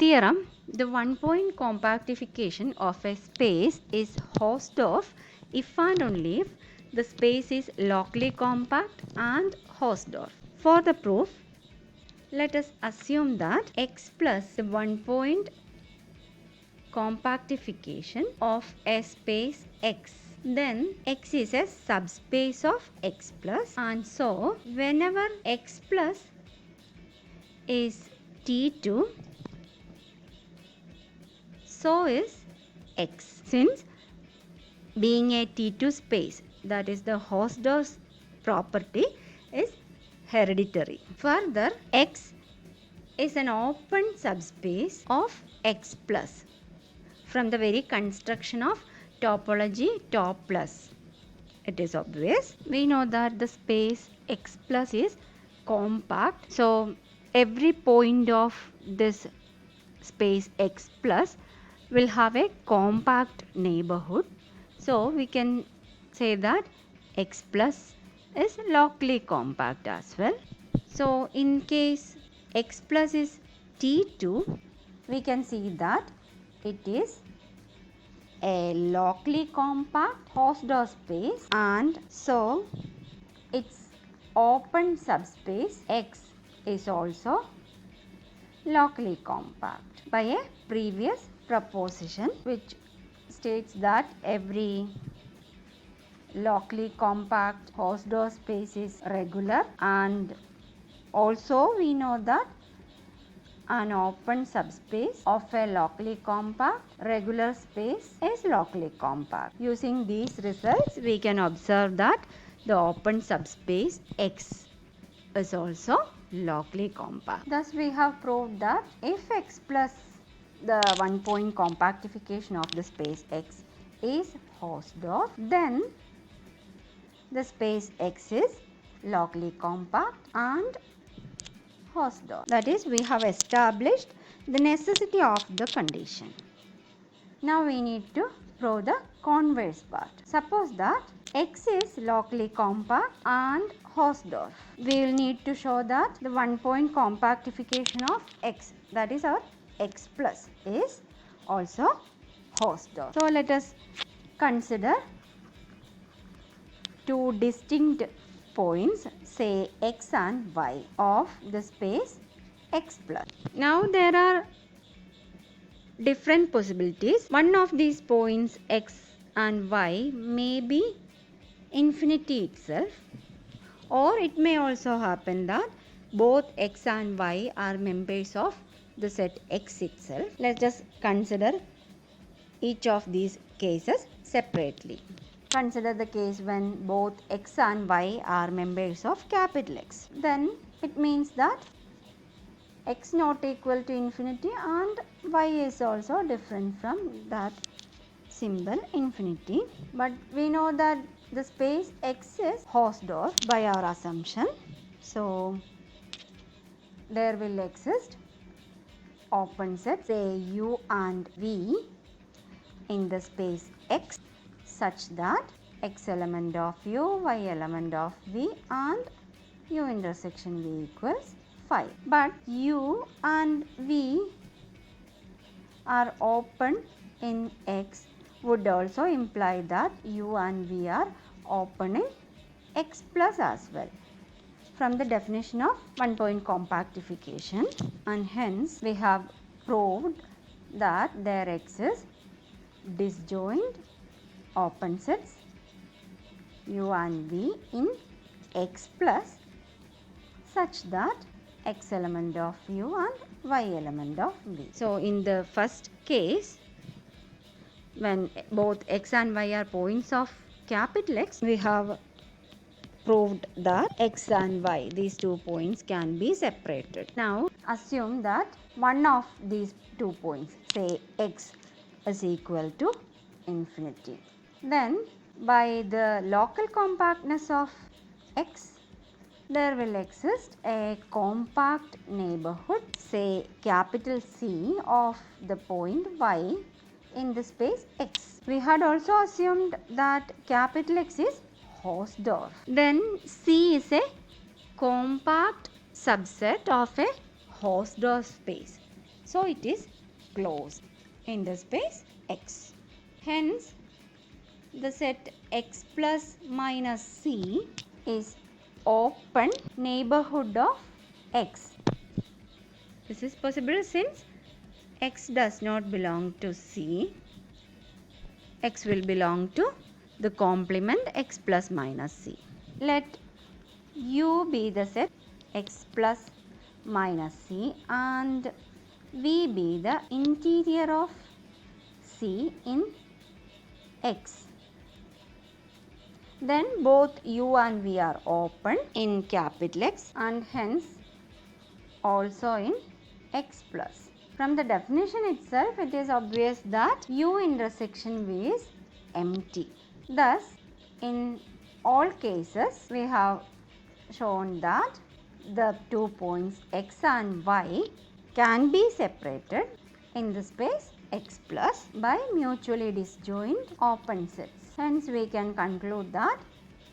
Theorem: the one-point compactification of a space is Hausdorff if and only if the space is locally compact and Hausdorff. For the proof, let us assume that X plus the one-point compactification of a space X. Then X is a subspace of X plus, and so whenever X plus is T2, so is X. Since being a T2 space, that is the Hausdorff property is hereditary. Further, X is an open subspace of X plus. From the very construction of topology top plus, it is obvious. We know that the space X plus is compact. So every point of this space X plus will have a compact neighborhood. So we can say that X plus is locally compact as well. So in case X plus is T2, we can see that it is a locally compact Hausdorff space, and so its open subspace X is also locally compact by a previous proposition which states that every locally compact Hausdorff space is regular, and also we know that an open subspace of a locally compact regular space is locally compact. Using these results, we can observe that the open subspace X is also locally compact. Thus, we have proved that if X plus the one-point compactification of the space X is Hausdorff, then the space X is locally compact and Hausdorff. That is, we have established the necessity of the condition. Now we need to prove the converse part. Suppose that X is locally compact and Hausdorff. We will need to show that the one-point compactification of X, that is our X plus, is also Hausdorff. So let us consider two distinct points, say X and Y, of the space X plus. Now there are different possibilities. One of these points X and Y may be infinity itself, or it may also happen that both X and Y are members of the set X itself. Let us consider each of these cases separately. Consider the case when both X and Y are members of capital X. Then it means that X not equal to infinity and Y is also different from that symbol infinity. But we know that the space X is Hausdorff by our assumption. So there will exist open sets, say U and V, in the space X, such that X element of U, Y element of V, and U intersection V equals 5. But U and V are open in X would also imply that U and V are open in X plus as well, from the definition of one-point compactification, and hence we have proved that there exists disjoint open sets U and V in X plus such that X element of U and Y element of V. So in the first case, when both X and Y are points of capital X, we have proved that X and Y, these 2 points, can be separated. Now assume that one of these 2 points, say X, is equal to infinity. Then by the local compactness of X, there will exist a compact neighborhood, say capital C, of the point Y in the space X. We had also assumed that capital X is Hausdorff. Then C is a compact subset of a Hausdorff space. So it is closed in the space X. Hence, the set X plus minus C is open neighborhood of X. This is possible since X does not belong to C. X will belong to the complement X plus minus C. Let U be the set X plus minus C and V be the interior of C in X. Then both U and V are open in capital X and hence also in X plus. From the definition itself, it is obvious that U intersection V is empty. Thus, in all cases, we have shown that the 2 points X and Y can be separated in the space X plus by mutually disjoint open sets. Hence, we can conclude that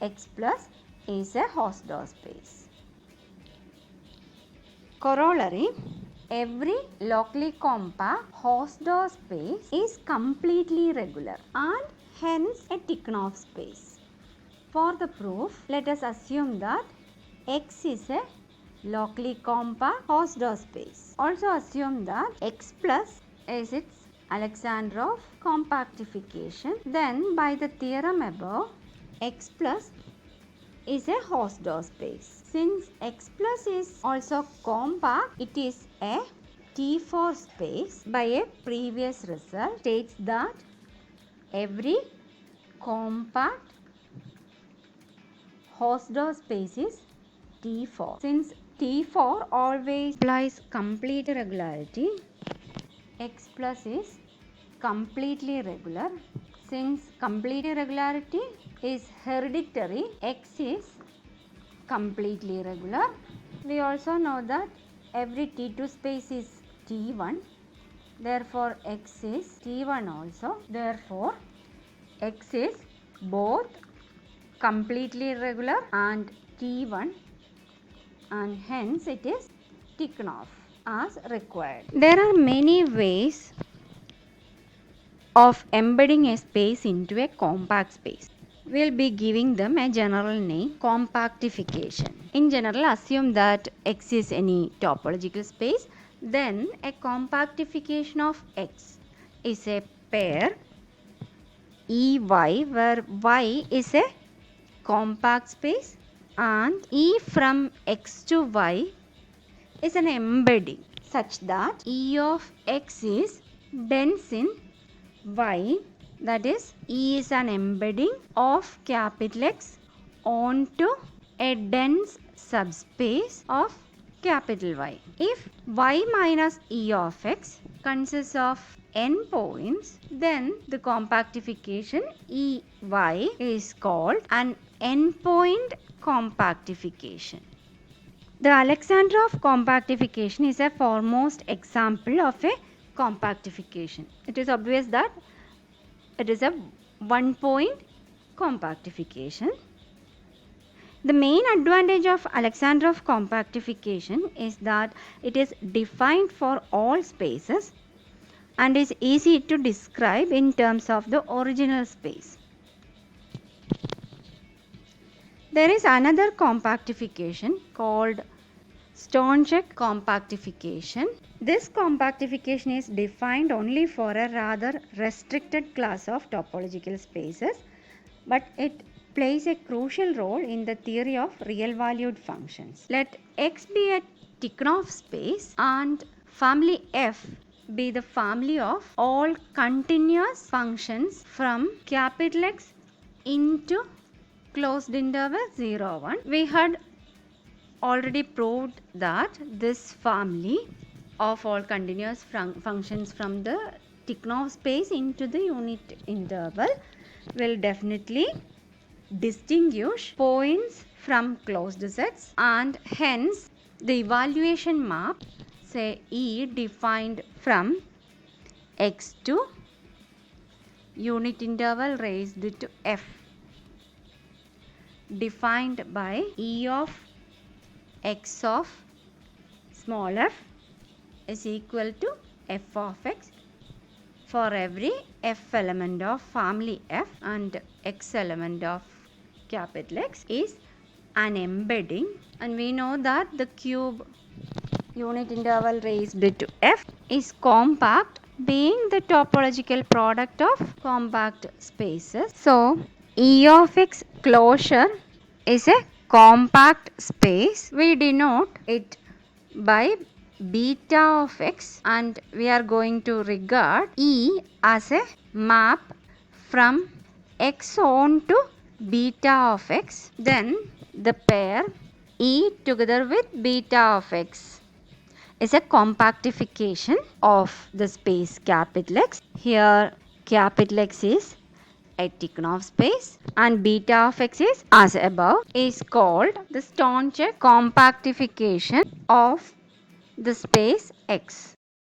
X plus is a Hausdorff space. Corollary: every locally compact Hausdorff space is completely regular and hence a Tikhonov space. For the proof, let us assume that X is a locally compact Hausdorff space. Also assume that X plus is its Alexandrov compactification. Then by the theorem above, X plus is a Hausdorff space. Since X plus is also compact, it is a T4 space. By a previous result states that every compact Hausdorff space is T4. Since T4 always implies complete regularity, X plus is completely regular. Since complete irregularity is hereditary, X is completely regular. We also know that every T2 space is T1. Therefore, X is T1 also. Therefore, X is both completely irregular and T1 and hence it is Tikhonov as required. There are many ways of embedding a space into a compact space. We will be giving them a general name, compactification. In general, assume that X is any topological space, then a compactification of X is a pair EY where Y is a compact space and E from X to Y is an embedding such that E of X is dense in Y, that is E is an embedding of capital X onto a dense subspace of capital Y. If Y minus E of X consists of n points, then the compactification EY is called an n-point compactification. The Alexandrov compactification is a foremost example of a compactification. It is obvious that it is a one-point compactification. The main advantage of Alexandrov compactification is that it is defined for all spaces and is easy to describe in terms of the original space. There is another compactification called Stonczek compactification. This compactification is defined only for a rather restricted class of topological spaces, but it plays a crucial role in the theory of real valued functions. Let X be a Tikhonov space and family F be the family of all continuous functions from capital X into closed interval 0, 1. We had already proved that this family of all continuous functions from the Tikhonov space into the unit interval will definitely distinguish points from closed sets, and hence the evaluation map, say E defined from X to unit interval raised to F, defined by E of X of small f is equal to f of x for every f element of family f and x element of capital X is an embedding, and we know that the cube unit interval raised to f is compact, being the topological product of compact spaces. So E of x closure is a compact space. We denote it by beta of x, and we are going to regard E as a map from x on to beta of x. Then the pair E together with beta of x is a compactification of the space capital X. Here capital X is a Tikhonov space and beta of x is, as above, is called the Stonecheck compactification of the space X.